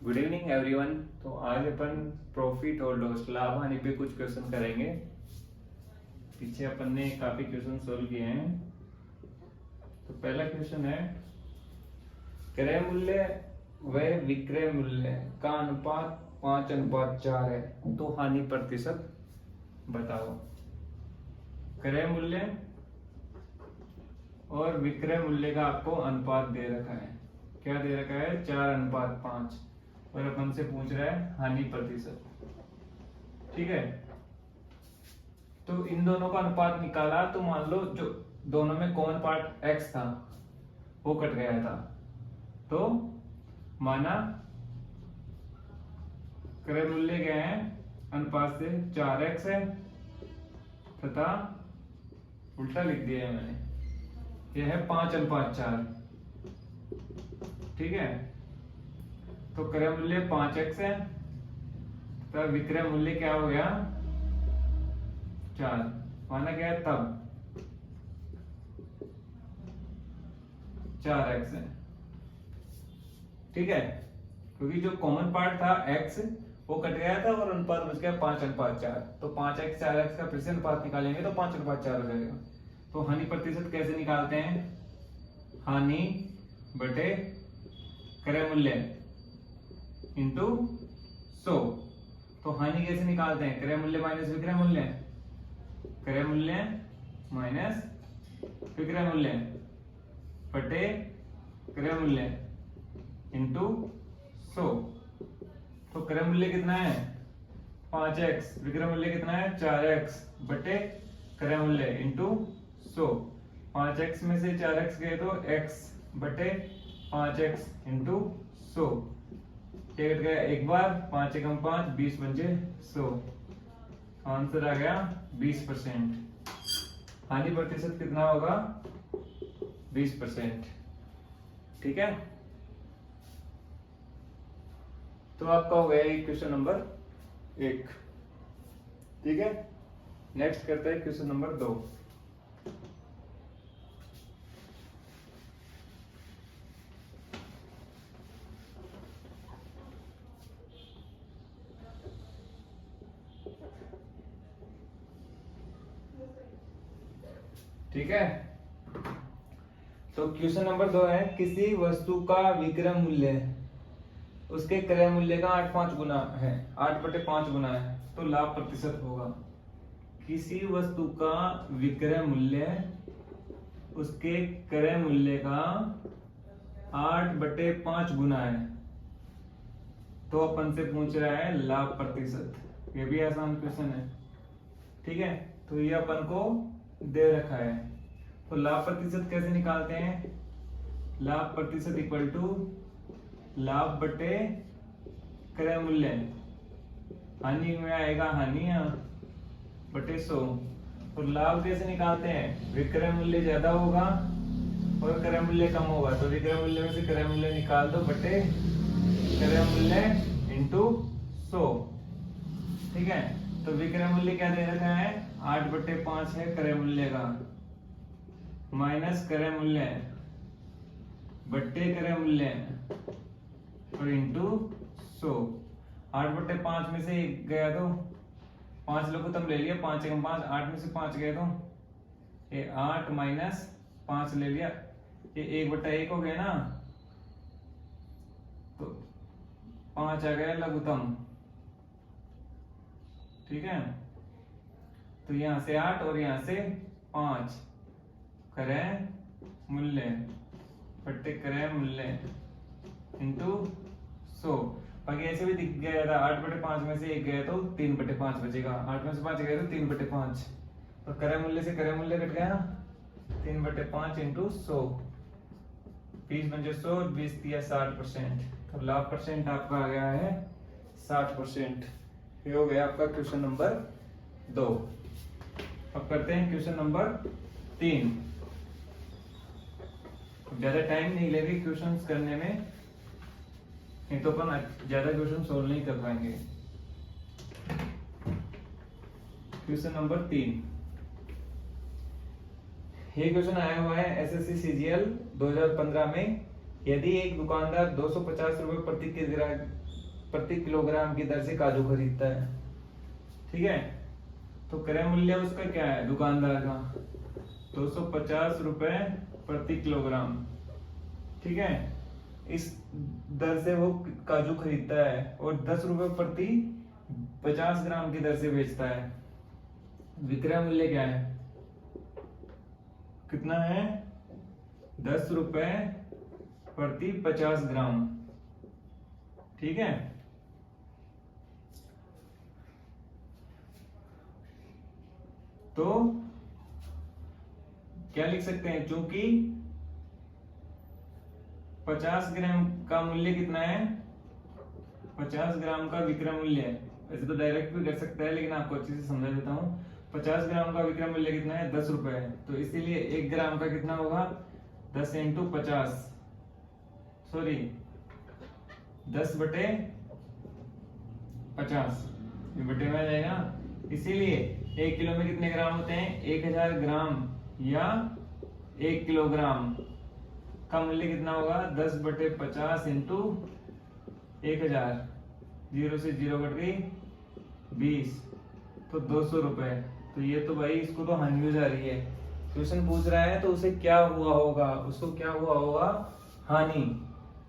Good evening everyone. तो आज अपन profit और लॉस लाभ हानि पे कुछ क्वेश्चन करेंगे। पीछे अपन ने काफी क्वेश्चन सोल्व किए हैं। तो पहला क्वेश्चन है, क्रय मूल्य व विक्रय मूल्य का अनुपात 5:4 है, तो हानि प्रतिशत बताओ। क्रय मूल्य और विक्रय मूल्य का आपको अनुपात दे रखा है। क्या दे रखा है? 4:5। और अपन से पूछ रहा है हानि प्रतिशत। ठीक है, तो इन दोनों का अनुपात निकाला तो मान लो जो दोनों में कॉमन पार्ट x था वो कट गया था, तो माना क्रय मूल्य क्या है अनुपात से 4x है तथा उल्टा लिख दिया है मैंने, यह है 5:4। ठीक है, तो क्रय मूल्य 5x है तो विक्रय मूल्य क्या हो गया 4। माना क्या है तब 4x है। ठीक है, क्योंकि जो कॉमन पार्ट था x वो कट गया था और अनुपात बच गया 5:4। तो 5x 4x का फिर से अनुपात निकालेंगे तो 5:4 हो जाएगा। तो हानि प्रतिशत कैसे निकालते हैं? हानि बटे क्रय मूल्य इंटू 100। तो हानि कैसे निकालते हैं? क्रय मूल्य माइनस विक्रय मूल्य, क्रय मूल्य माइनस विक्रय मूल्य बटे क्रय मूल्य इंटू 100। तो क्रय मूल्य कितना है 5x, विक्रय मूल्य कितना है 4x बटे क्रय मूल्य इंटू 100। 5x में से 4x गए तो x बटे 5x इंटू 100। क्या कट गया एक बार, 5 एकम 5, 20 पंजे 100। आंसर आ गया 20%। हानि प्रतिशत कितना होगा 20%। ठीक है, तो आपका हो गया ये क्वेश्चन नंबर 1। ठीक है, नेक्स्ट करते हैं क्वेश्चन नंबर 2। ठीक है, तो क्वेश्चन नंबर 2 है, किसी वस्तु का विक्रय मूल्य उसके क्रय मूल्य का 8/5 गुना है, 8/5 गुना है, तो लाभ प्रतिशत होगा। किसी वस्तु का विक्रय मूल्य उसके क्रय मूल्य का 8/5 गुना है, तो अपन से पूछ रहा है लाभ प्रतिशत। ये भी आसान क्वेश्चन है। ठीक है, तो ये अपन को दे रखा है। तो लाभ प्रतिशत कैसे निकालते हैं? लाभ प्रतिशत इक्वल टू लाभ बटे क्रय मूल्य, हानि में आएगा हानि बटे 100। और लाभ कैसे निकालते हैं? विक्रय मूल्य ज्यादा होगा और क्रय मूल्य कम होगा, तो विक्रय मूल्य में से क्रय मूल्य निकाल दो बटे क्रय मूल्य इंटू 100। ठीक है, तो विक्रय मूल्य क्या दे रखा है 8/5 है क्रय मूल्य का, माइनस क्रय मूल्य बट्टे क्रय मूल्य और इंटू 100। 8/5 में से 1 गया तो 5 लघुत्तम ले लिया, 5 एकम 5, 8 में से 5 गए तो ये 8 माइनस 5 ले लिया, ये 1/1 हो गया ना, तो 5 आ गया लघुत्तम। ठीक है, तो यहां से 8 और यहां से 5, क्रय मूल्य बट्टे क्रय मूल्य इंटू 100। बाकी ऐसे भी दिख गया था, 8/5 में से 1 गया तो 3/5 बचेगा, 8 में से 5 गया तो 3/5, तो क्रय मूल्य से क्रय मूल्य कट गया 3/5 इंटू 100। 20 पंजे 100, 20 दिया 60%, तो लाभ परसेंट आपका आ गया है 60%। ये हो गया आपका क्वेश्चन नंबर 2। अब करते हैं क्वेश्चन नंबर 3। ज्यादा टाइम नहीं लगेगा क्वेश्चंस करने में, नहीं तो अपन ज्यादा क्वेश्चन सोल्व नहीं कर पाएंगे। क्वेश्चन नंबर 3, ये क्वेश्चन आया हुआ है एसएससी सीजीएल 2015 में। यदि एक दुकानदार 250 रुपए प्रति प्रति किलोग्राम की दर से काजू खरीदता है। ठीक है, तो क्रय मूल्य उसका क्या है दुकानदार का 250 रुपए प्रति किलोग्राम। ठीक है, इस दर से वो काजू खरीदता है और 10 रुपए प्रति 50 ग्राम की दर से बेचता है। विक्रय मूल्य क्या है, कितना है 10 रुपए प्रति 50 ग्राम। ठीक है, तो क्या लिख सकते हैं, चूंकि 50 ग्राम का मूल्य कितना है 50 ग्राम का विक्रय मूल्य है। वैसे तो डायरेक्ट भी कर सकता है लेकिन आपको अच्छे से समझा देता हूं। 50 ग्राम का विक्रय मूल्य कितना है 10 रुपए है, तो इसीलिए 1 ग्राम का कितना होगा 10 इंटू 50 सॉरी 10 बटे 50 बटे में आ जाएगा। इसीलिए 1 किलो में कितने ग्राम होते हैं 1000 ग्राम या 1 किलोग्राम का मूल्य कितना होगा 10 बटे 50 इंटू 1000। 0 से 0 कट गई 20 तो 200 रुपए। तो ये तो भाई इसको तो हानि हो जा रही है। क्वेश्चन पूछ रहा है तो उसे क्या हुआ होगा, उसको क्या हुआ होगा हानि,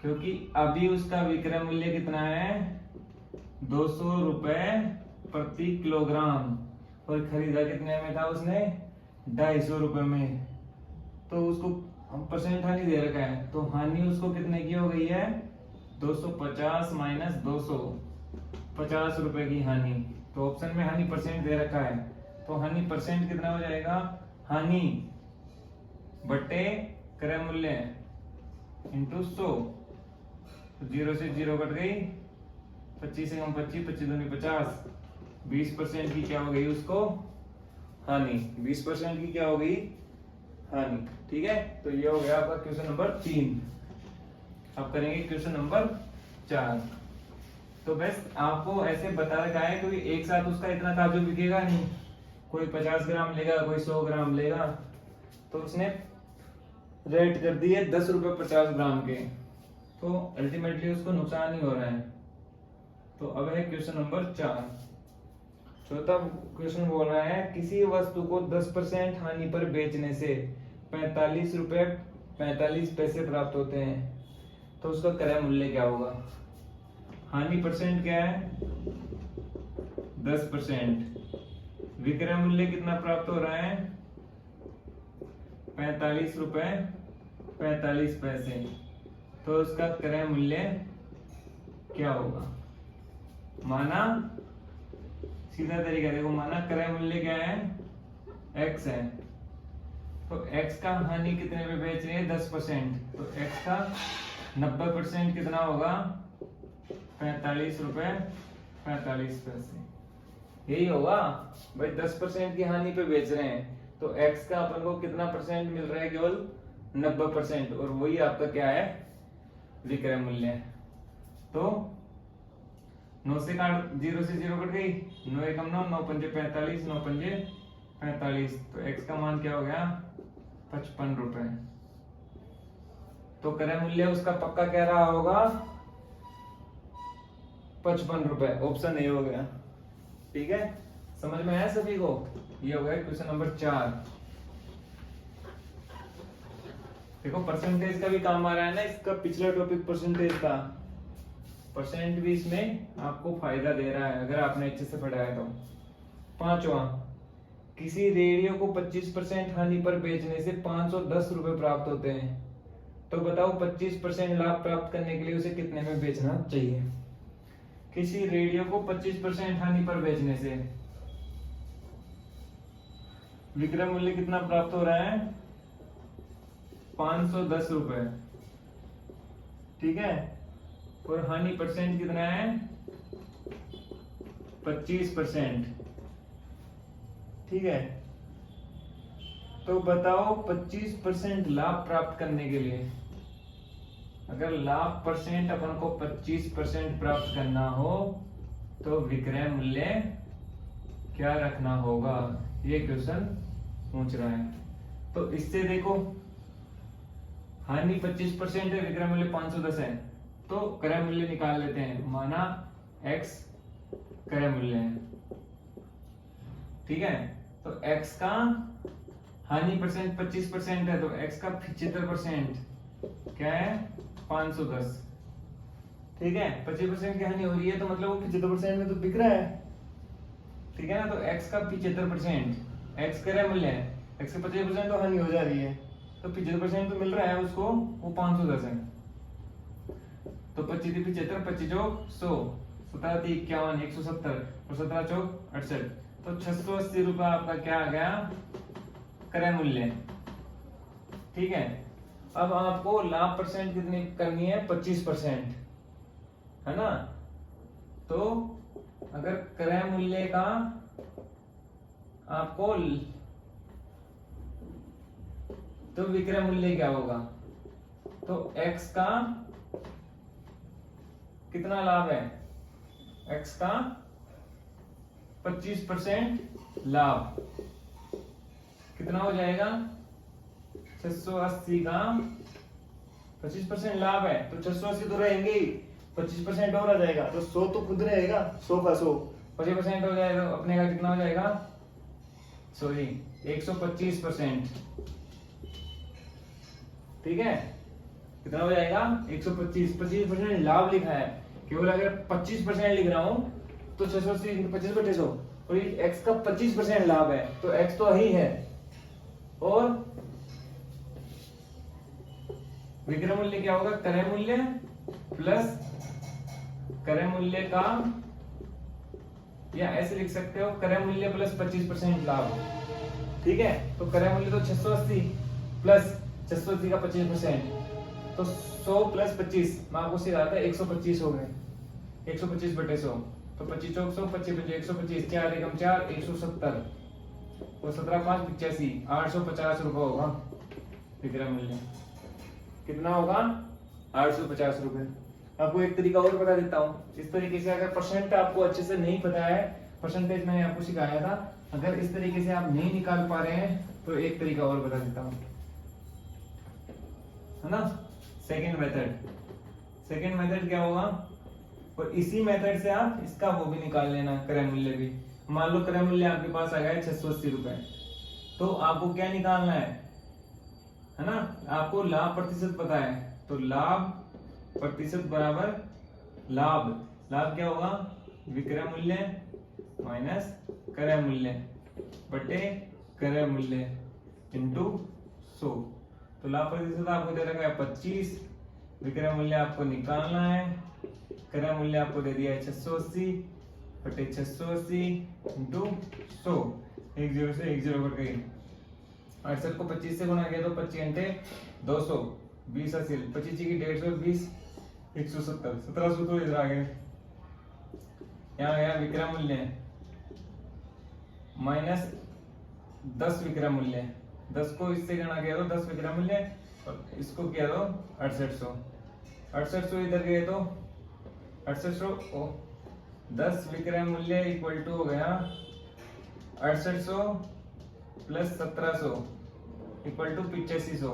क्योंकि अभी उसका विक्रय मूल्य कितना है 200 रुपए प्रति किलोग्राम और खरीदा कितने में था उसने 250 रुपए में। तो उसको परसेंट हानि दे रखा है, तो हानि उसको कितने की हो गई है 250 माइनस 200 50 रुपए की हानि। तो ऑप्शन में हानि परसेंट दे रखा है, तो हानि परसेंट कितना हो जाएगा हानि बटे क्रय मूल्य इंटू 100। 0 से 0 कट गई 25 से 25 25 दूनी 50 20% की क्या हो गई उसको हानि, 20% की क्या हो गई हानि। ठीक है, तो ये हो गया आपका क्वेश्चन नंबर 3। अब करेंगे क्वेश्चन नंबर 4। तो बस आपको ऐसे बता रखा है क्योंकि एक साथ उसका इतना काजू बिकेगा नहीं, कोई 50 ग्राम लेगा कोई 100 ग्राम लेगा, तो उसने रेट कर दिए 10 रुपए 50 ग्राम के, तो अल्टीमेटली उसको नुकसान ही हो रहा है। तो अब है क्वेश्चन नंबर 4। चौथा क्वेश्चन बोल रहा है किसी वस्तु को 10% हानि पर बेचने से 45 रुपए 45 पैसे प्राप्त होते हैं, तो उसका क्रय मूल्य क्या होगा। हानि परसेंट क्या है 10%, विक्रय मूल्य कितना प्राप्त हो रहा है 45 रुपए 45 पैसे, तो उसका क्रय मूल्य क्या होगा। माना सीधा तरीका देखो, माना क्रय मूल्य क्या है x है, तो x का हानि कितने में बेच रहे हैं 10%, तो x का 90% कितना होगा 45 रुपए 45 पैसे, यही होगा भाई। 10% की हानि पे बेच रहे हैं तो x का अपन को कितना परसेंट मिल रहा है केवल 90%, और वही आपका क्या है विक्रय मूल्य। तो 9 से काट 0 से 0 कट गई 9 एकम 9 9 पंजे 45 9 पंजे 45, तो x का मान क्या हो गया 55 रुपए। तो क्रय मूल्य उसका पक्का क्या रहा होगा 55 रुपए, ऑप्शन ए हो गया। ठीक है, समझ में आया सभी को। ये हो गया क्वेश्चन नंबर 4। देखो परसेंटेज का भी काम आ रहा है ना, इसका पिछला टॉपिक परसेंटेज का, परसेंट भी इसमें आपको फायदा दे रहा है अगर आपने अच्छे से पढ़ा है तो। 5वां, किसी रेडियो को 25% हानि पर बेचने से 510 रुपए प्राप्त होते हैं, तो बताओ 25% लाभ प्राप्त करने के लिए उसे कितने में बेचना चाहिए। किसी रेडियो को 25% हानि पर बेचने से विक्रय मूल्य कितना प्राप्त हो रहा है 510 रुपए। ठीक है, और हानि परसेंट कितना है 25%। ठीक है, तो बताओ 25% लाभ प्राप्त करने के लिए, अगर लाभ परसेंट अपन को 25% प्राप्त करना हो तो विक्रय मूल्य क्या रखना होगा, ये क्वेश्चन पूछ रहा है। तो इससे देखो हानि 25% है, विक्रय मूल्य 510 है, तो क्रय मूल्य निकाल लेते हैं। माना x क्रय मूल्य है, ठीक है। तो x का हानि परसेंट 25% है, तो x का 75% क्या है 510, ठीक है। 25% की हानि हो रही है तो मतलब वो 75% में तो बिक रहा है, ठीक है ना। तो x का 75%, x क्रय मूल्य है, x का 25% तो हानि हो जा रही है, तो 75% तो मिल रहा है उसको, वो 510 है। तो 25 75, 25 चौक 100, 17 51, 170 और 17 चौक 68, तो 680 रुपया आपका क्या आ गया क्रय मूल्य, ठीक है। अब आपको लाभ परसेंट कितनी करनी है 25%, है ना। तो अगर क्रय मूल्य का आपको, तो विक्रय मूल्य क्या होगा, तो x का कितना लाभ है, x का 25% लाभ कितना हो जाएगा 680 का 25% लाभ है, तो 680 तो रहेंगे ही, 25% और आ जाएगा, तो 100 तो खुद रहेगा, 100 का 100 25% हो जाएगा, तो अपने का कितना हो जाएगा, सॉरी 125%, ठीक है। कितना हो जाएगा 125, 25% लाभ लिखा है, केवल अगर 25% लिख रहा हूं तो 680 25 बटे 100, और ये x का 25% लाभ है, तो x तो ही है, और विक्रय मूल्य क्या होगा क्रय मूल्य प्लस क्रय मूल्य का, या ऐसे लिख सकते हो क्रय मूल्य प्लस 25% लाभ, ठीक है। तो क्रय मूल्य तो 680 प्लस 680 का 25%, तो 100 प्लस 25 मैं आपको सिखा था 125 हो गए, 125 बटे 100, तो 25 चौक 100, 25 बचे 125, 4 एकम 4 170, और 17 5 85, 850 रुपए होगा विक्रय मूल्य, कितना होगा 850 रुपए। आपको एक तरीका और बता देता हूँ, इस तरीके से अगर परसेंट आपको अच्छे से नहीं पता है, परसेंटेज मैंने आपको सिखाया था, अगर इस तरीके से आप नहीं निकाल पा रहे हैं तो एक तरीका और बता देता हूँ, है ना। सेकंड मेथड क्या होगा, और इसी मेथड से आप इसका वो भी निकाल लेना क्रय मूल्य भी। मान लो क्रय मूल्य आपके पास आ गया 680 रुपए, तो आपको क्या निकालना है ना, आपको लाभ प्रतिशत पता है, तो लाभ प्रतिशत बराबर लाभ क्या होगा विक्रय मूल्य माइनस क्रय मूल्य बटे क्रय मूल्य इंटू 100। तो लाभ प्रतिशत आपको दे रखा है 25, विक्रय मूल्य आपको निकालना है, क्रय मूल्य आपको दे दिया है 680 बटे 680 इंटू 100, एक जीरो से एक जीरो कट गई, 68 को 25 से गुणा किया तो 25 घंटे 200, 20 हासिल, 25 की 150, 20 170, 1700 तो इधर आ गए। यहाँ गया विक्रय मूल्य माइनस 10 विक्रय मूल्य, 10 को इससे गणा किया तो 10 विक्रय मूल्य, और इसको किया तो 6800, 6800 इधर गए तो 6800 10 विक्रय मूल्य इक्वल टू हो गया 6800 प्लस 1700 इक्वल टू 8500,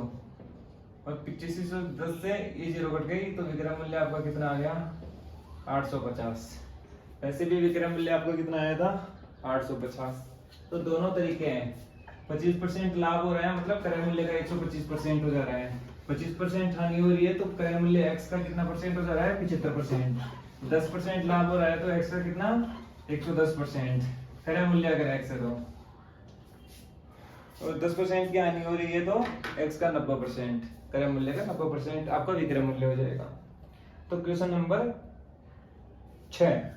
और 8500 10 से ये जीरो कट गई, तो विक्रय मूल्य आपका कितना आ गया 850। वैसे भी विक्रय मूल्य आपका कितना आया था 850। तो दोनों तरीके हैं, 25% लाभ हो रहा है मतलब क्रय मूल्य का 125% हो जा रहा है, 25% हानि हो रही है तो क्रय मूल्य x का कितना परसेंट हो जा रहा है 75%, 10% लाभ हो रहा है तो x का कितना 110%, क्रय मूल्य अगर x है तो, और 10% की हानि हो रही है तो x का 90%, क्रय मूल्य का 90% आपका विक्रय मूल्य हो जाएगा। तो क्वेश्चन नंबर 6,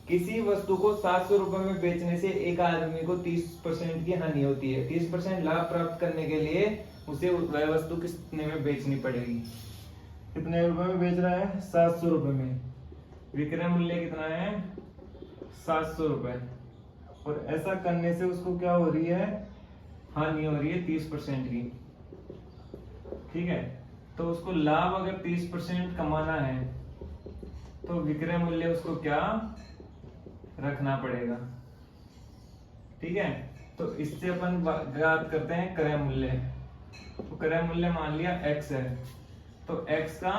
किसी वस्तु को 700 रुपए में बेचने से एक आदमी को 30% की हानि होती है, 30% लाभ प्राप्त करने के लिए उसे वह वस्तु कितने में बेचनी पड़ेगी, कितने रुपए में बेच रहा है 700 रुपए में, विक्रय मूल्य कितना है 700 रुपए, और ऐसा करने से उसको क्या हो रही है हानि हो रही है 30% की, ठीक है। तो उसको लाभ अगर 30% कमाना है तो विक्रय मूल्य उसको क्या रखना पड़ेगा, ठीक है। तो इससे अपन बात करते हैं क्रय मूल्य, तो क्रय मूल्य मान लिया x है, तो x का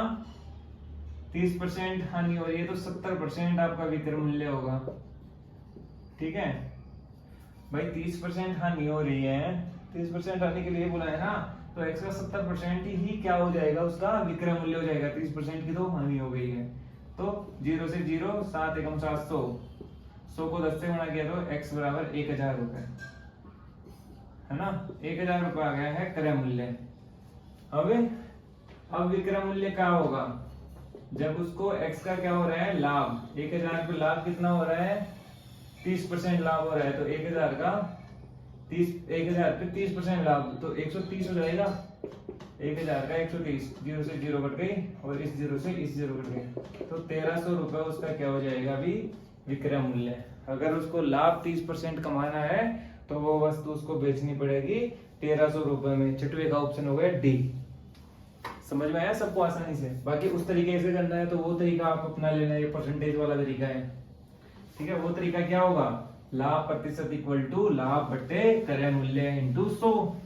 30% हानि हो रही है तो 70% आपका विक्रय मूल्य होगा। ठीक है भाई, 30% हानि हो रही है, 30% हानि के लिए बोला है ना, तो x का 70% ही क्या हो जाएगा, उसका विक्रय मूल्य हो जाएगा। 30% की तो हानि हो गई है, तो 0 से 0, 7 एकम 700, 100 को 10 से गुणा किया तो x बराबर 1000 रुपए, है ना। 1000 रुपए आ गया है क्रय मूल्य। अब विक्रय मूल्य क्या होगा जब उसको x का क्या हो रहा है, लाभ। 1000 पे लाभ कितना हो रहा है, 30% लाभ हो रहा है, तो 1000 का 1000 पे 30% लाभ, तो 130 हो जाएगा। 1000 का 130, 0 से 0 कट गई और इस 0 से इस 0 कट गई, तो 1300 रुपए उसका क्या हो जाएगा अभी, विक्रय मूल्य। अगर उसको लाभ 30% कमाना है तो वो वस्तु उसको बेचनी पड़ेगी 1300 रुपए में। छठवें का ऑप्शन हो गया डी। समझ में आया सबको आसानी से। बाकी उस तरीके से करना है तो वो तरीका आप अपना लेना, ये परसेंटेज वाला तरीका है। ठीक है, वो तरीका क्या होगा, लाभ प्रतिशत इक्वल टू लाभ बटे क्रय मूल्य इंटू 100।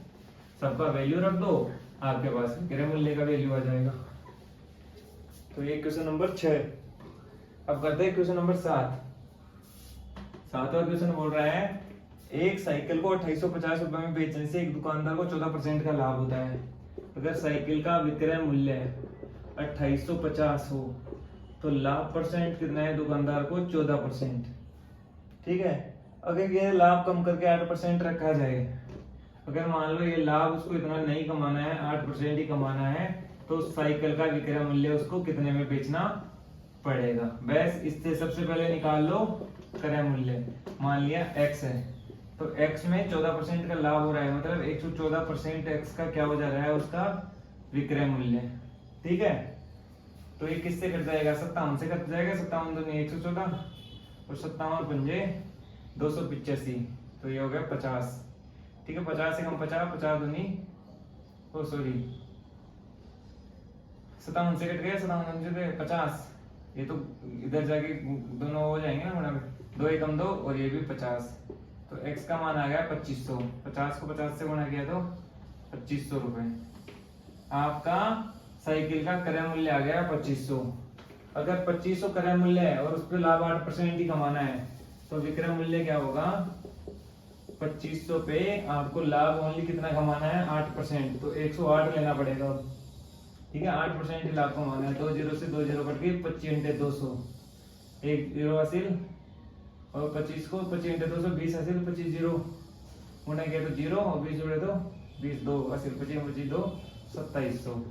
सबका वैल्यू रख दो, आपके पास क्रय मूल्य का वैल्यू आ जाएगा। तो ये क्वेश्चन नंबर 6। अब करते हैं क्वेश्चन नंबर 7। सातवां क्वेश्चन बोल रहा है, एक साइकिल को 2850 रुपए में बेचने से एक दुकानदार को 14% का लाभ होता है। अगर साइकिल का विक्रय मूल्य 2850 हो तो लाभ परसेंट कितना है, दुकानदार को 14%। ठीक है, अगर ये लाभ कम करके 8% रखा जाए, अगर मान लो ये लाभ उसको इतना नहीं कमाना है, 8% ही कमाना है, तो साइकिल का विक्रय मूल्य उसको कितने में बेचना पड़ेगा। बस इससे सबसे पहले निकाल लो क्रय मूल्य। मान लिया x है, तो x में 14% का लाभ हो रहा है, मतलब 114% x का क्या हो जा रहा है, उसका विक्रय मूल्य। ठीक है, तो ये किससे कट जाएगा, 57 से कट जाएगा। 57 दूनी 114 और 57 पंजे 285, तो ये हो गया 50। ठीक है, 50 से कम 50, 50 दूनी 57 से कट गया, 57 से 50, ये तो इधर जाके दोनों हो जाएंगे ना गुणा में, 2 एकम 2 और ये भी 50, तो x का मान आ गया 2500। 50 को 50 से गुणा किया तो 2500 रुपए। आपका साइकिल का क्रय मूल्य आ गया 2500। अगर 2500 क्रय मूल्य है और उस पर लाभ 8% ही कमाना है तो विक्रय मूल्य क्या होगा, 2500 पे आपको लाभ ओनली कितना कमाना है, 8%, तो 108 लेना पड़ेगा। ठीक है, 8% ही लाभ कमाना है। 2 0 से 2 0 कट गई, 25 × 200, 1 0 हासिल, और 25 को 25 × 200 20 हासिल, 25 0 गुणा किया तो 0 और 20 जोड़े तो 20 2 हासिल, 25 25 2 2700।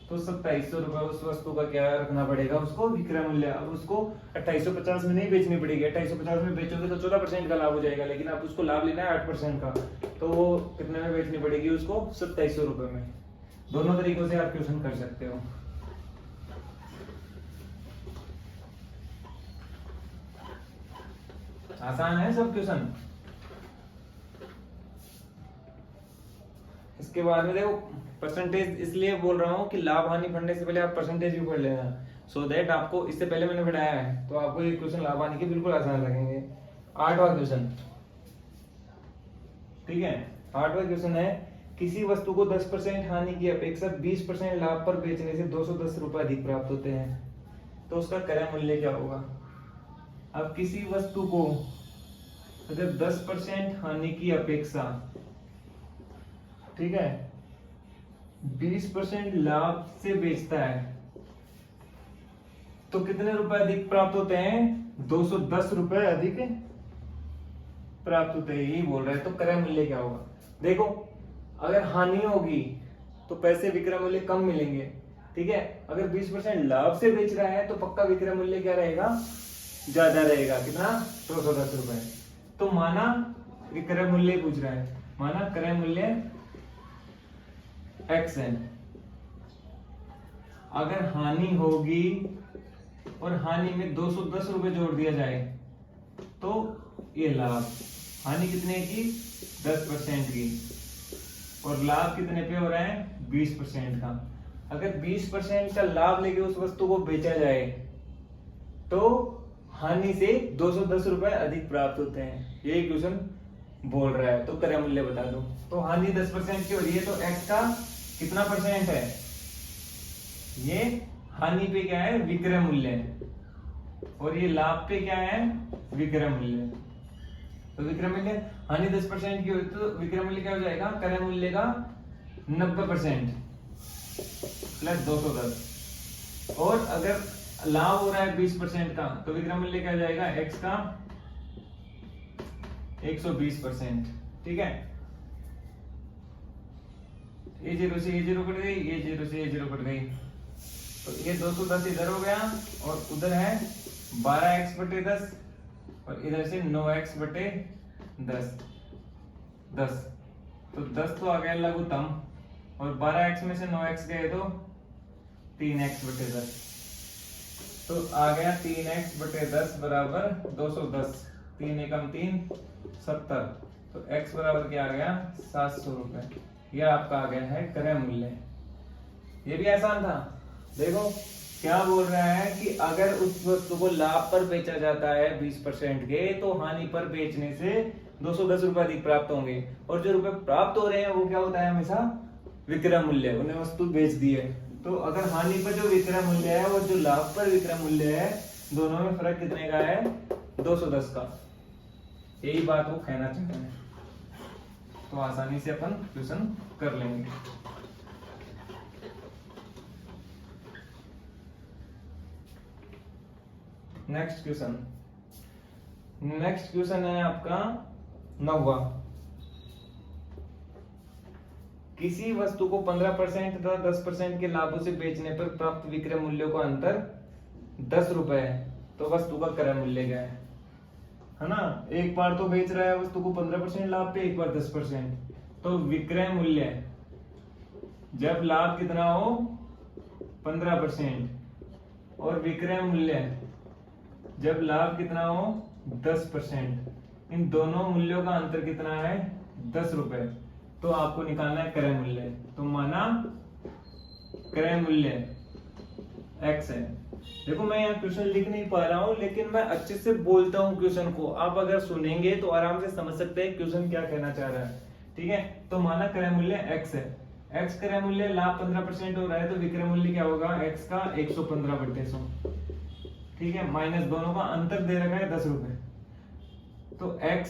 तो 2700 रुपए उस वस्तु का क्या रखना पड़ेगा, उसको विक्रय मूल्य। अब उसको 2850 में नहीं बेचनी पड़ेगी, 2850 में बेचोगे तो 14% का लाभ हो जाएगा, लेकिन अब उसको लाभ लेना है 8% का, तो वो कितने में बेचनी पड़ेगी उसको, 2700 रुपए में। दोनों तरीकों से आप क्वेश्चन कर सकते हो। आसान है सब क्वेश्चन। इसके बाद में देखो परसेंटेज इसलिए बोल रहा हूँ कि लाभ हानि पढ़ने से पहले आप परसेंटेज भी पढ़ लेना, सो दैट आपको, इससे पहले मैंने पढ़ाया है तो आपको ये क्वेश्चन लाभ हानि के बिल्कुल आसान लगेंगे। 8वां क्वेश्चन, ठीक है, 8वां क्वेश्चन है, किसी वस्तु को 10% हानि की अपेक्षा 20% लाभ पर बेचने से 210 रुपए अधिक प्राप्त होते हैं, तो उसका क्रय मूल्य क्या होगा। अब किसी वस्तु को अगर 10% हानि की अपेक्षा, ठीक है, 20% लाभ से बेचता है तो कितने रुपए अधिक प्राप्त होते हैं, 210 रुपए अधिक प्राप्त होते हैं, यही बोल रहा है। तो क्रय मूल्य क्या होगा। देखो अगर हानि होगी तो पैसे विक्रय मूल्य कम मिलेंगे, ठीक है। अगर 20% लाभ से बेच रहा है तो पक्का विक्रय मूल्य क्या रहेगा, ज्यादा रहेगा। कितना, 210 रुपए। तो माना विक्रय मूल्य पूछ रहा है, माना क्रय मूल्य x है, अगर हानि होगी और हानि में 210 रुपए जोड़ दिया जाए तो ये लाभ, हानि कितने की, 10% की, और लाभ कितने पे हो रहा है, 20% का। अगर 20% का लाभ लेके उस वस्तु को बेचा जाए तो हानि से 210 रुपए अधिक प्राप्त होते हैं, यही क्वेश्चन बोल रहा है। तो क्रय मूल्य बता दो। तो हानि 10% की हो रही है तो x का कितना परसेंट है, ये हानि पे क्या है, विक्रय मूल्य है, और ये लाभ पे क्या है, विक्रय मूल्य। तो विक्रय मूल्य हानि 10% की हुई तो विक्रय मूल्य क्या हो जाएगा, क्रय मूल्य का 90% प्लस 210। और अगर लाभ हो रहा है 20% का तो विक्रय मूल्य क्या हो जाएगा, x का 120%। ठीक है, ये 0 से ये 0 कट गई, ये 0 से ये 0 कट गई, तो ये 210 इधर हो गया, और उधर है 12x बटे 10, और इधर से 9x बटे 10। तो 10 तो आ गया लघुत्तम, और 12x में से 9x गए तो 3x बटे 10। तो आ गया 3x बटे 10 बराबर 210। 3 एकम 3 70। तो x बराबर क्या आ गया, 700 रुपए। यह आपका आ गया है क्रय मूल्य। ये भी आसान था। देखो क्या बोल रहा है कि अगर उस वस्तु को लाभ पर बेचा जाता है 20% के, तो हानि पर बेचने से 210 रुपए अधिक प्राप्त होंगे, और जो रुपए प्राप्त हो रहे हैं वो क्या होता है, हमेशा विक्रय मूल्य, उन्हें वस्तु बेच दी है। तो अगर हानि पर जो विक्रय मूल्य है और जो लाभ पर विक्रय मूल्य है, दोनों में फर्क कितने का है, 210 का। यही बात वो कहना चाहते हैं। तो आसानी से अपन क्वेश्चन कर लेंगे। नेक्स्ट क्वेश्चन है आपका 9वां। किसी वस्तु को 15% तथा 10% के लाभों से बेचने पर प्राप्त विक्रय मूल्यों का अंतर 10 रुपए है, तो वस्तु का क्रय मूल्य क्या है ना। एक बार तो बेच रहा है वस्तु को 15% लाभ पे, एक बार 10%। तो विक्रय मूल्य जब लाभ कितना हो 15%, और विक्रय मूल्य जब लाभ कितना हो 10%, इन दोनों मूल्यों का अंतर कितना है, 10 रुपए। तो आपको निकालना है क्रय मूल्य। तो माना क्रय मूल्य x है। देखो मैं यहाँ क्वेश्चन लिख नहीं पा रहा हूँ, लेकिन मैं अच्छे से बोलता हूँ क्वेश्चन को। आप अगर सुनेंगे तो आराम से समझ सकते हैं क्वेश्चन क्या कहना चाह रहा है। ठीक है, तो माना क्रय मूल्य x है। x क्रय मूल्य लाभ 15% हो रहा है, तो विक्रय मूल्य क्या होगा, x का 115/100। ठीक है, माइनस दोनों का अंतर दे रखा है 10 रुपए। तो x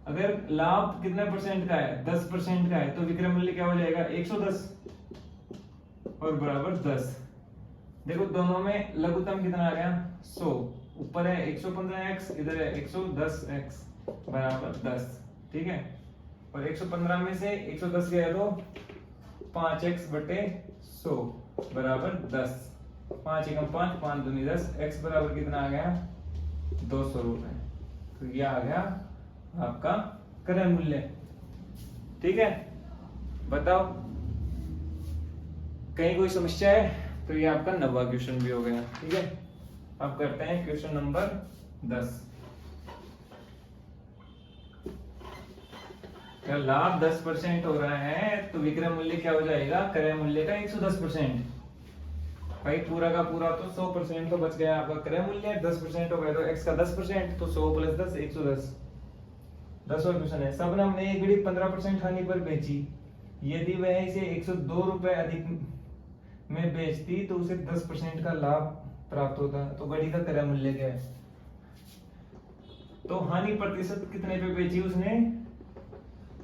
अगर लाभ कितने परसेंट का है, 10% का है, तो विक्रय मूल्य क्या हो जाएगा, 110 और बराबर 10। देखो दोनों में लघुत्तम कितना आ गया, 100। ऊपर है 115x, इधर है 110x बराबर 10। ठीक है, और 115 में से 110 गया तो 5x बटे 100 बराबर 10। 5 एकम 5, 5 दूनी 10। x बराबर कितना आ गया, 200 रुपए। तो यह आ गया आपका क्रय मूल्य। ठीक है, बताओ कहीं कोई समस्या है। तो ये आपका 9वां क्वेश्चन भी हो गया। ठीक है, अब करते हैं क्वेश्चन नंबर 10। लाभ 10% हो रहा है, तो विक्रय मूल्य क्या हो जाएगा, क्रय मूल्य का 110%। भाई पूरा का पूरा तो 100% तो बच गया आपका क्रय मूल्य, 10% हो गया तो x का 10%, तो 100 + 10 110। 10वां क्वेश्चन है, सबने हमने एक घड़ी 15% हानि पर बेची। यदि वह इसे 102 रुपए अधिक में बेचती तो उसे 10% का लाभ प्राप्त होता। तो घड़ी का क्रय मूल्य क्या है। तो हानि प्रतिशत कितने पे बेची उसने,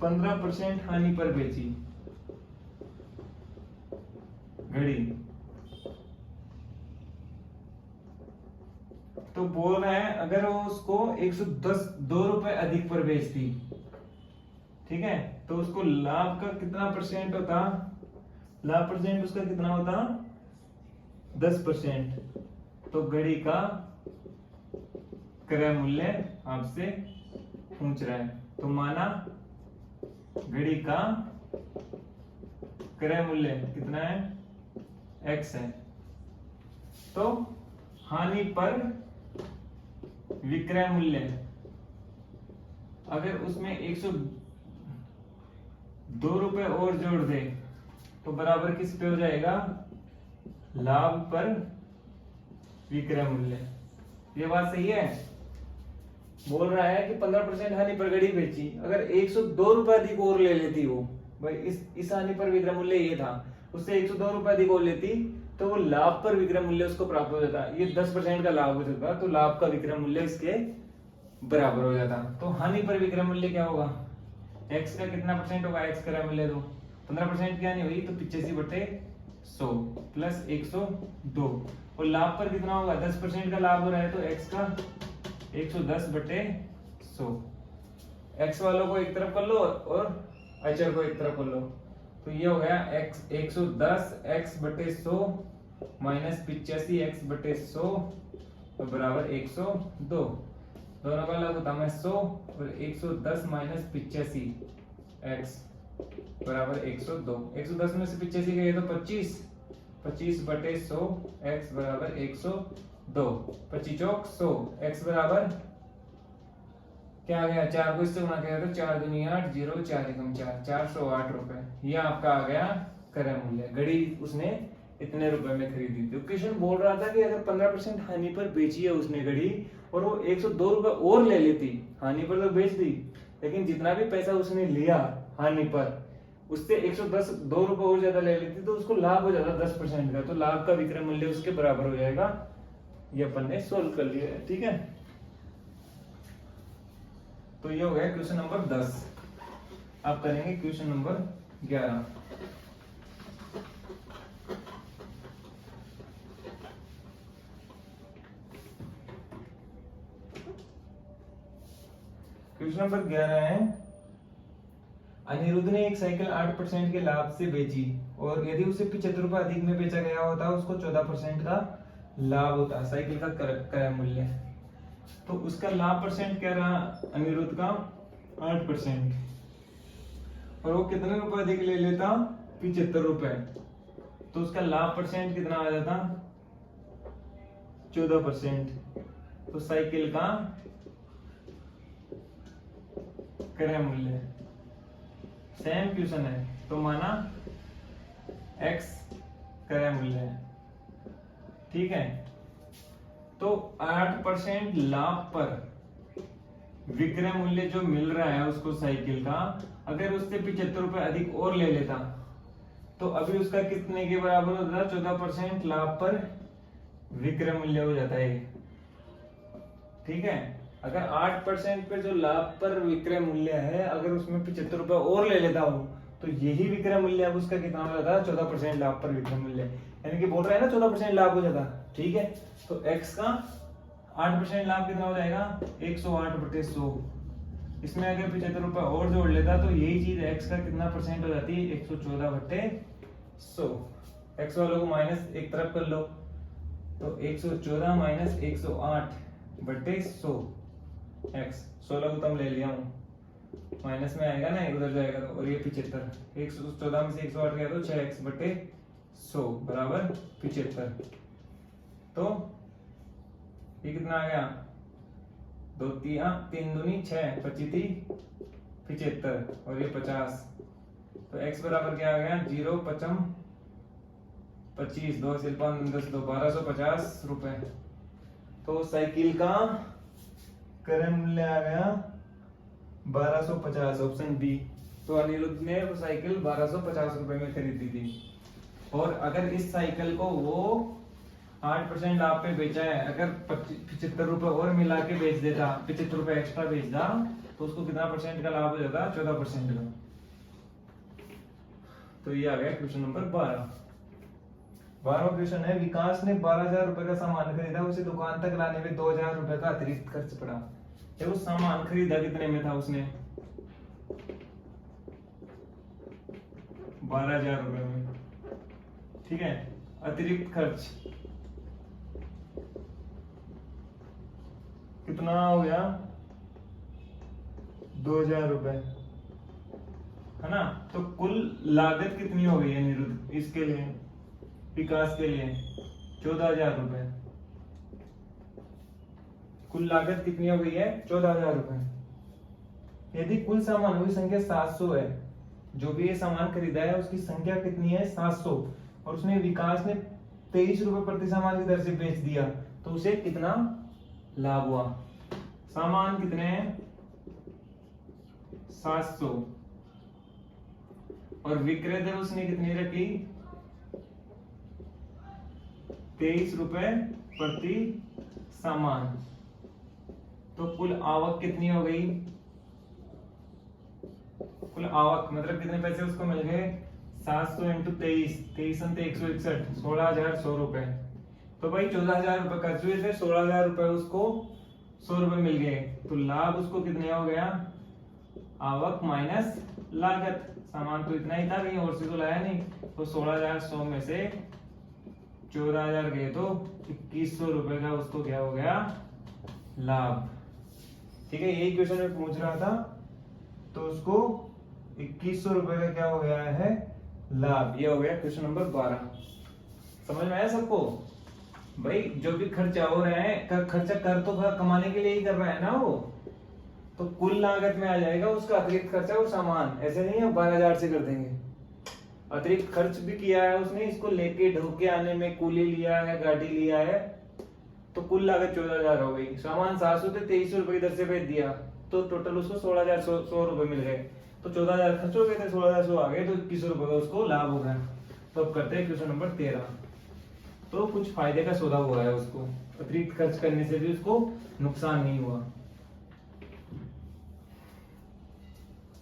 15% हानि पर बेची घड़ी। तो बोल रहा है अगर वो उसको 102 रुपए अधिक पर बेचती, ठीक है, तो उसको लाभ का कितना परसेंट होता, लाभ परसेंट उसका कितना होता, 10%। तो घड़ी का क्रय मूल्य आपसे पूछ रहा है। तो माना घड़ी का क्रय मूल्य कितना है, x है। तो हानि पर विक्रय मूल्य अगर उसमें 102 रुपए और जोड़ दे तो बराबर किस पे हो जाएगा, लाभ पर विक्रय मूल्य। ये बात सही है। बोल रहा है कि 15% हानि पर घड़ी बेची, अगर 102 रुपए अधिक और ले लेती वो, भाई इस हानि पर विक्रय मूल्य ये था, उससे 102 रुपए अधिक और लेती तो वो लाभ पर विक्रय मूल्य उसको प्राप्त हो जाता। ये 10% का लाभ हो जाता, तो लाभ का विक्रय मूल्य इसके बराबर हो जाता। तो हानि पर विक्रय मूल्य क्या होगा, x का कितना परसेंट होगा, x क्रय मूल्य तो 15% की हानि हुई, तो 85/100 प्लस 102। और लाभ पर कितना होगा, 10% का लाभ हो रहा है, तो x का 110/100। x वालों को एक तरफ कर लो और अचर को एक तरफ कर लो, तो ये हो गया x 110 x/100 माइनस 85 x/100 बराबर 102। दोनों का लघु होता है 100 और 110 माइनस 85 x बराबर 102। 110 में से 85 गए तो 25, 25/100 x बराबर 102। 25 चौक 100, x बराबर क्या आ गया, 4 को इससे गुणा किया तो 4 दूनी 8, 0 4 एकम 4, 408 रुपए। ये आपका आ गया क्रय मूल्य। घड़ी उसने इतने रुपए में खरीदी थी। क्वेश्चन बोल रहा था कि अगर 15% हानि पर बेची है उसने घड़ी और वो 102 रुपए और ले लेती, हानि पर तो बेच दी, लेकिन जितना भी पैसा उसने लिया हानि पर उससे 110 2 रुपए और ज्यादा ले लेती तो उसको लाभ हो जाता 10% का, तो लाभ का विक्रय मूल्य उसके बराबर हो जाएगा। ये अपन ने सोल्व कर लिया है, ठीक है। तो ये हो गया क्वेश्चन नंबर 10। आप करेंगे क्वेश्चन नंबर 11। क्वेश्चन नंबर 11 है, अनिरुद्ध ने एक साइकिल 8% के लाभ से बेची और यदि उसे 75 रुपए अधिक में बेचा गया होता उसको 14% का लाभ होता साइकिल का क्रय मूल्य। तो उसका लाभ परसेंट क्या रहा अनिरुद्ध का 8%, और वो कितने रुपए अधिक ले लेता 75 रुपए, तो उसका लाभ परसेंट कितना आ जाता 14%। तो साइकिल का क्रय मूल्य सेम क्वेश्चन है, तो माना x क्रय मूल्य है, ठीक है। तो 8% लाभ पर विक्रय मूल्य जो मिल रहा है उसको साइकिल का, अगर उससे 75 रुपए अधिक और ले लेता तो अभी उसका कितने के बराबर होता है, 14% लाभ पर विक्रय मूल्य हो जाता है, ठीक है। अगर 8% पे जो लाभ पर विक्रय मूल्य है अगर उसमें 75 रुपए और ले लेता हो तो यही विक्रय मूल्य अब उसका कितना हो जाता है, 14% लाभ पर विक्रय मूल्य, यानी कि बोल रहा है ना 14% लाभ हो जाता, ठीक है। तो x का 8% लाभ कितना हो जाएगा 108/100। इसमें अगर 75 रुपए और जोड़ लेता तो यही चीज x का कितना परसेंट हो जाती है 114/100। x वालों को माइनस एक तरफ कर लो, तो 114 माइनस 108/100 x 16 को तुम ले लिया हूं, माइनस में आएगा ना, उधर जाएगा तो, और ये 75, 114 में से 108 गया तो 6x/100 बराबर 75। तो ये कितना आ गया 2 3 दूनी 6, 25 75 और ये 50। तो x बराबर क्या आ गया 0 5 25 2 से 5 10 2 1250 रुपए। तो साइकिल का क्रय मूल्य आ गया 1250, ऑप्शन बी। तो अनिरुद्ध ने वो साइकिल 1250 रुपए में खरीदी थी, और अगर इस साइकिल को वो 8% लाभ पे बेचा है, अगर 75 रुपए और मिला के बेच देता, 75 रुपए एक्स्ट्रा बेचता, तो उसको कितना परसेंट का लाभ हो जाता 14% का। तो ये आ गया क्वेश्चन नंबर 12। 12वां क्वेश्चन है, विकास ने 12,000 रुपए का सामान खरीदा, उसे दुकान तक लाने में 2,000 रुपए का अतिरिक्त खर्च पड़ा। जब उस सामान खरीदा कितने में था उसने 12,000 रुपए में, ठीक है। अतिरिक्त खर्च कितना हो गया 2,000 रुपए, है ना। तो कुल लागत कितनी हो गई है निरुद्ध इसके लिए, विकास के लिए 14,000 रुपए। कुल लागत कितनी हो गई है 14,000 रुपए। यदि कुल सामानों की संख्या 700 है, जो भी ये सामान खरीदा है उसकी संख्या कितनी है 700, और उसने विकास ने 23 रुपए प्रति सामान की दर से बेच दिया, तो उसे कितना लाभ हुआ। सामान कितने हैं 700 और विक्रय दर उसने कितनी रखी 23 रुपए प्रति सामान। तो कुल आवक कितनी हो गई? कुल आवक मतलब कितने पैसे उसको मिल गए? 700 इंटू 23, 23 अंत 161, 16,100 रुपए। तो भाई 14,000 रुपए खर्च हुए थे, 16,000 रुपए उसको 100 रुपए मिल गए। तो लाभ उसको कितने हो गया? आवक माइनस लागत। सामान तो इतना ही था, कहीं और से तो लाया नहीं। तो 16,100 में से 14,000 गए तो 2,100 रुपए का उसको क्या हो गया? लाभ। ठीक है, यही क्वेश्चन में पूछ रहा था। तो उसको 2,100 रुपए का क्या हो गया है? लाभ। ये हो गया क्वेश्चन नंबर 12। समझ में आया सबको? भाई जो भी खर्चा हो रहा है, खर्चा कर तो कमाने के लिए ही कर रहा है ना वो, तो कुल लागत में आ जाएगा उसका अतिरिक्त खर्चा और सामान। ऐसे नहीं है 12,000 से कर देंगे। अतिरिक्त खर्च भी किया है उसने, इसको लेके ढोके आने में कूली लिया है, गाड़ी लिया है, तो कुल लागत 14,000 हो गई। सामान 700 थे, 2300 रुपए इधर से भेज दिया, तो टोटल उसको 16,100 रुपए मिल गए। तो 14,000 खर्च हो गए थे, 16,100 आ गए, तो 2,100 रुपए का उसको लाभ हो गया। तो अब करते हैं क्वेश्चन नंबर 13। तो कुछ फायदे का सौदा हुआ है उसको, अतिरिक्त खर्च करने से भी उसको नुकसान नहीं हुआ।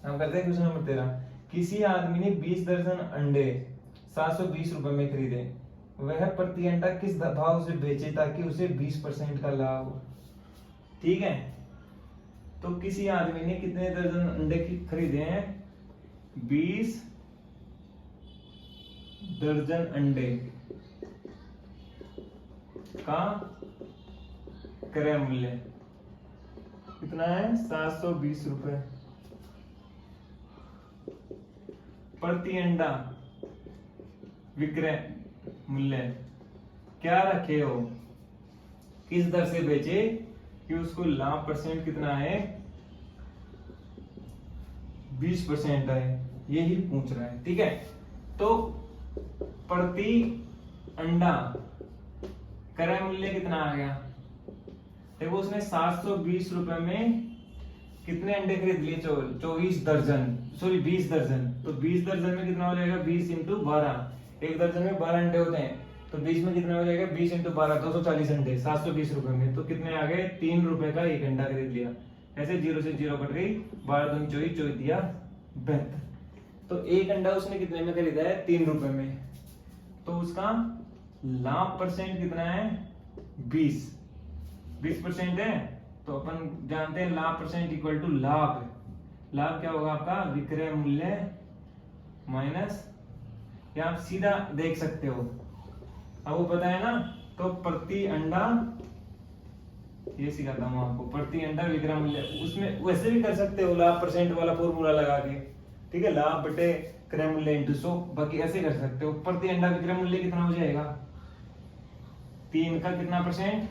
हम करते हैं क्वेश्चन नंबर 13। किसी आदमी ने 20 दर्जन अंडे 720 रुपए में खरीदे, वह प्रति अंडा किस भाव से बेचे ताकि उसे 20% का लाभ हो? ठीक है, तो किसी आदमी ने कितने दर्जन अंडे खरीदे हैं? 20 दर्जन अंडे का क्रय मूल्य कितना है? 720 रुपए। प्रति अंडा विक्रय मूल्य क्या रखे हो? किस दर से बेचे कि उसको लाभ परसेंट कितना है? 20% है, यही पूछ रहा है। ठीक है, तो प्रति अंडा क्रय मूल्य कितना आ गया? देखो उसने 720 रुपए में कितने अंडे खरीद लिए? 24 दर्जन, सॉरी 20 दर्जन। तो 20 दर्जन में कितना हो जाएगा? 20 इंटू 12। एक दर्जन में 12 अंडे होते हैं, तो 20 में कितना हो जाएगा? 20 इंटू 12, 240 अंडे 720 रुपए में। तो कितने आ गए? 3 रुपए का एक अंडा खरीद लिया। ऐसे 0 से 0 कट गई, 12 दूनी 24, 24 दिया 72। तो एक अंडा उसने कितने में खरीदा है? 3 रुपए में। तो उसका लाभ परसेंट कितना है? 20% है। तो अपन जानते हैं लाभ परसेंट इक्वल टू लाभ। लाभ क्या होगा आपका? विक्रय मूल्य माइनस, या आप सीधा देख सकते हो, अब वो पता है ना, तो प्रति अंडा, ये सिखाता हूं आपको, प्रति अंडा विक्रय मूल्य। उसमें वैसे भी कर सकते हो लाभ परसेंट वाला फॉर्मूला लगा के, ठीक है, लाभ बटे क्रय मूल्य इंटू 100। बाकी ऐसे कर सकते हो। प्रति अंडा विक्रय मूल्य कितना हो जाएगा? 3 का कितना परसेंट?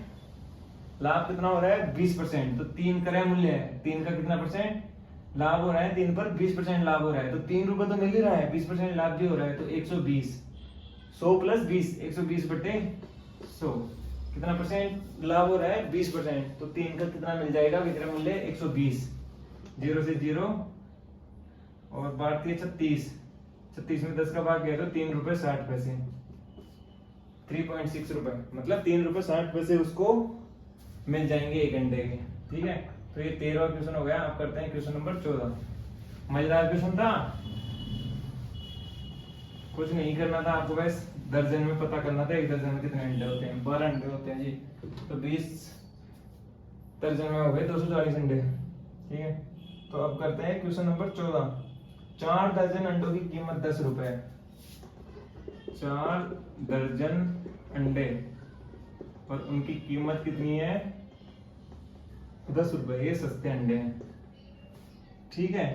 लाभ कितना हो रहा है? 20%। तो 3 क्रय मूल्य है, 3 का कितना परसेंट लाभ हो रहा है? 3 पर 20% लाभ हो रहा है, तो 3 रुपए तो मिल ही रहा है, 20% लाभ भी हो रहा है। तो 120, 100 प्लस 20, 120 बटे 100, कितना परसेंट लाभ हो रहा है? 20%। तो 3 का कितना मिल जाएगा विक्रय मूल्य? 120। 0 से 0 और बढ़ती है 36, 36 में 10 का भाग गया तो 3 रुपए 60 पैसे, 3.6 रुपए, मतलब 3 रुपए 60 पैसे उसको मिल जाएंगे एक घंटे के। ठीक है, तो ये 13वां क्वेश्चन हो गया। आप करते हैं क्वेश्चन नंबर 14। मजेदार क्वेश्चन था, कुछ नहीं करना था आपको, बस दर्जन में पता करना था एक दर्जन में कितने अंडे होते हैं। 12 अंडे होते हैं जी, तो 20 दर्जन में हो गए 240 अंडे। ठीक है, तो अब करते हैं क्वेश्चन नंबर 14। 4 दर्जन अंडों की कीमत 10 रुपए है। 4 दर्जन अंडे और उनकी कीमत कितनी है? 10 रुपए। ये सस्ते अंडे हैं। ठीक है,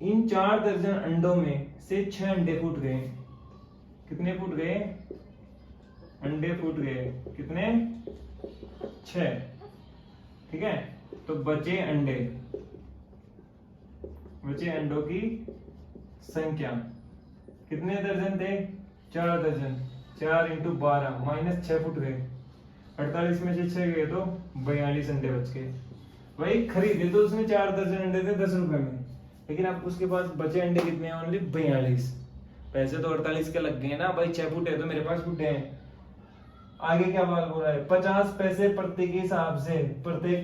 इन 4 दर्जन अंडों में से 6 अंडे फूट गए। कितने फूट गए? अंडे फूट गए कितने? 6। ठीक है, तो बचे अंडों की संख्या कितने दर्जन थे? 4 दर्जन। 4 इंटू 12 माइनस 6 फुट गए। 48 में से 6 गए तो 42 अंडे बच गए। वही खरीदे तो उसने 4 दर्जन अंडे थे 10 रुपए में, लेकिन अब उसके पास बचे अंडे कितने हैं? ओनली 42। पैसे तो 48 के लग गए ना भाई, 6 फुट है तो मेरे पास फुट है, आगे क्या बात बोल रहा है, 50 पैसे प्रत्येक के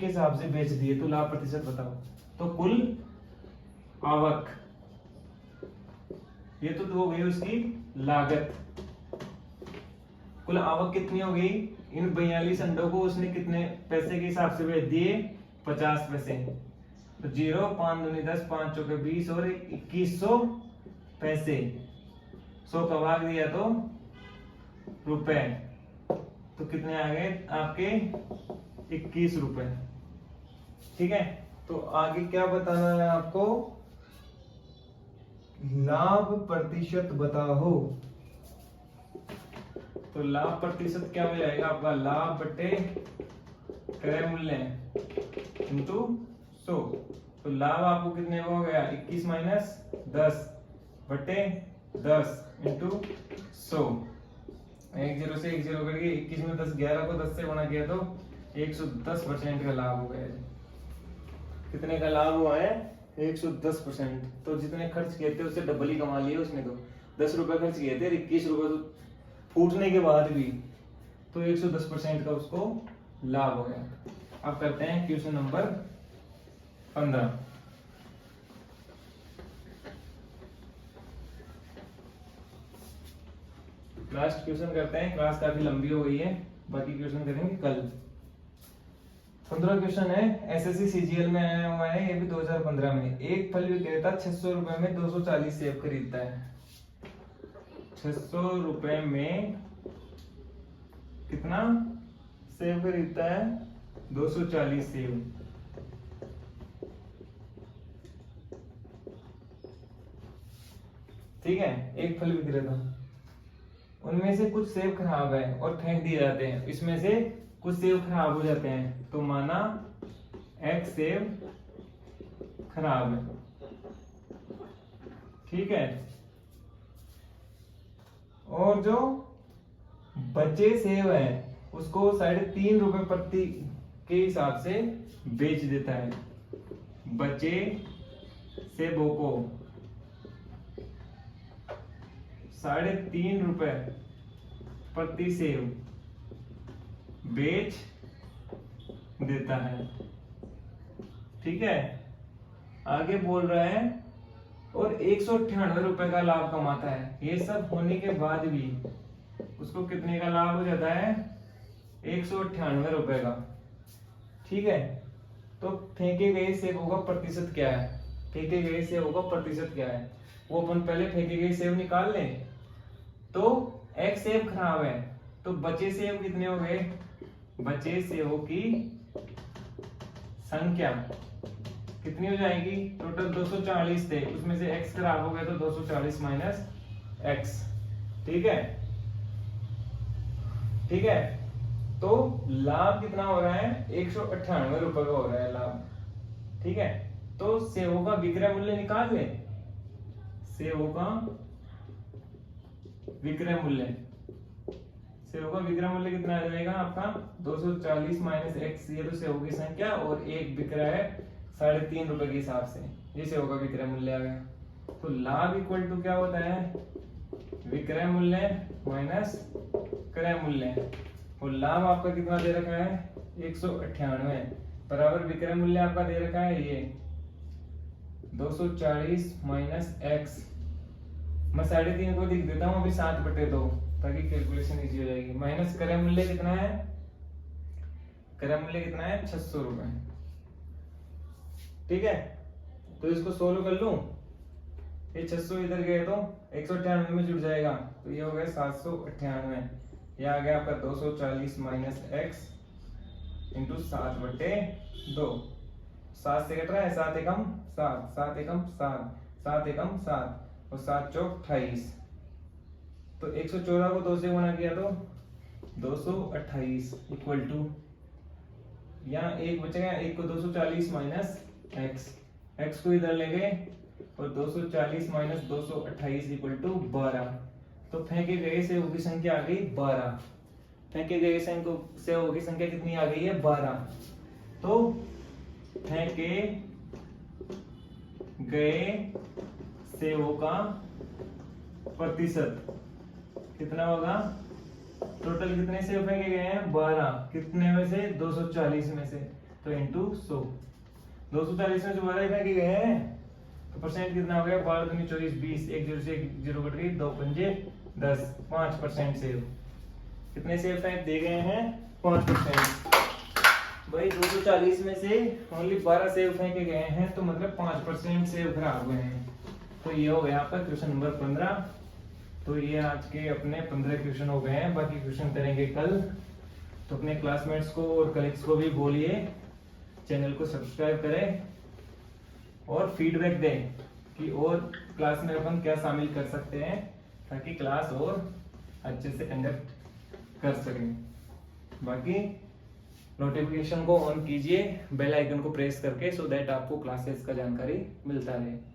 हिसाब से बेच दिए, तो लाभ प्रतिशत बताओ। तो कुल आवक, ये तो हो गई उसकी लागत। कुल आवक कितनी हो गई, इन 42 अंडों को उसने कितने पैसे के हिसाब से बेच दिए, 50 पैसे। तो 0, 5 दूनी 10, 5 चौके 20 और 2100 पैसे। 100 का भाग दिया तो रुपए, तो कितने आ गए आपके 21 रुपए। ठीक है, तो आगे क्या बताना है आपको, लाभ प्रतिशत बताओ। तो लाभ प्रतिशत क्या हो जाएगा आपका, लाभ बटे क्रय मूल्य इंटू 100। तो लाभ आपको कितने का हो गया, 21 माइनस 10 बटे 10 इंटू 100। 1 0 से 1 0 करके 21 में 10, 11 को 10 से गुणा किया तो 110% का लाभ हो गया। कितने का लाभ हुआ है, 110%। तो जितने खर्च किए थे उससे डबल ही कमा लिए उसने। तो 10 रुपए खर्च किए थे, 21 रुपए तो फूटने के बाद भी, तो 110% का उसको लाभ हो गया। अब करते हैं क्वेश्चन नंबर 15। लास्ट क्वेश्चन करते हैं, क्लास काफी लंबी हो गई है, बाकी क्वेश्चन करेंगे कल। 15 क्वेश्चन है, एसएससी सीजीएल में आया हुआ है, ये भी 2015 में। एक फल विक्रेता 600 रुपए में 240 सेब खरीदता है। 600 रुपए में कितना सेब खरीदता है, 240 सेब। ठीक है, एक फल विक्रेता, उनमें से कुछ सेब खराब है और फेंक दिए जाते हैं, इसमें से कुछ सेब खराब हो जाते हैं, तो माना एक सेब खराब है। ठीक है, और जो बचे सेब है उसको 3.5 रुपए प्रति के हिसाब से बेच देता है। बचे सेबों को 3.5 रुपए प्रति सेब बेच देता है। ठीक है, आगे बोल रहा है और 198 रुपए का लाभ कमाता है। ये सब होने के बाद भी उसको कितने का लाभ हो जाता है, 198 रुपए का। ठीक है, तो फेंके गए सेबों का प्रतिशत क्या है, फेंके गए सेबों का प्रतिशत क्या है, वो अपन पहले फेंके गए सेब निकाल लें। तो एक सेब खराब है, तो बचे सेब कितने हो गए, बचे सेबों की संख्या कितनी हो जाएगी, टोटल 240 थे, उसमें से x खराब हो गया तो 240 माइनस x। ठीक है, ठीक है, तो लाभ कितना हो रहा है, 198 रुपए का हो रहा है लाभ। ठीक है, तो सेबों का विक्रय मूल्य निकाल ले, सेबों का विक्रय मूल्य, सेबों का विक्रय मूल्य कितना आ जाएगा आपका, 240 माइनस x। ये तो सेबों की संख्या और एक विक्रय है 3.5 रुपए के हिसाब से, ये सेबों का विक्रय मूल्य आ गया। तो लाभ इक्वल टू क्या होता है, विक्रय मूल्य माइनस क्रय मूल्य। और लाभ आपका कितना दे रखा है, 198 बराबर विक्रय मूल्य आपका दे रखा है ये 240 माइनस x। मैं 3.5 को लिख देता हूँ अभी 7/2, ताकि कैलकुलेशन इजी हो जाएगी। माइनस क्रय मूल्य कितना है, क्रय मूल्य कितना है, 600 रुपए। ठीक है, तो इसको सोल्व कर लूं, ये 600 इधर गए तो 198 में जुड़ जाएगा, तो ये हो गया 798। ये आ गया आपका 240 माइनस x इंटू 7/2। 7 से कट रहा है, 7 एकम 7, 7 एकम 7, 7 एकम 7 और 7 चौक 28। तो 114 को 2 से गुणा किया तो 228 इक्वल टू, यहाँ एक बचेगा, एक को 240 माइनस x को इधर ले गए और 240 माइनस 228 इक्वल टू 12। तो फेंके गए सेबों की संख्या आ गई 12। फेंके गए सेबों की संख्या कितनी आ गई है, 12। तो फेंके गए सेबों का प्रतिशत कितना होगा, टोटल कितने सेव फेंके गए हैं? 12। कितने में से? 240 में से। तो इंटू 100, 240 में से 12 फेंके गए हैं, तो परसेंट कितना हो गया? 12 दूनी 24, 20, एक जीरो से एक जीरो कट गई, 2 पंजे 10, 5% सेव। कितने सेव फेंक दे गए हैं? 5%। भाई 240 में से ओनली 12 सेव फेंके गए हैं, तो मतलब 5% सेव खराब हुए हैं। तो ये हो गया आपका क्वेश्चन नंबर 15। तो ये आज के अपने 15 क्वेश्चन हो गए हैं, बाकी क्वेश्चन करेंगे कल। तो अपने क्लासमेट्स को और कलीग्स को भी बोलिए चैनल को सब्सक्राइब करें और फीडबैक दें कि और क्लास में अपन क्या शामिल कर सकते हैं, ताकि क्लास और अच्छे से कंडक्ट कर सकें। बाकी नोटिफिकेशन को ऑन कीजिए बेल आइकन को प्रेस करके, सो दैट आपको क्लासेस का जानकारी मिलता रहे।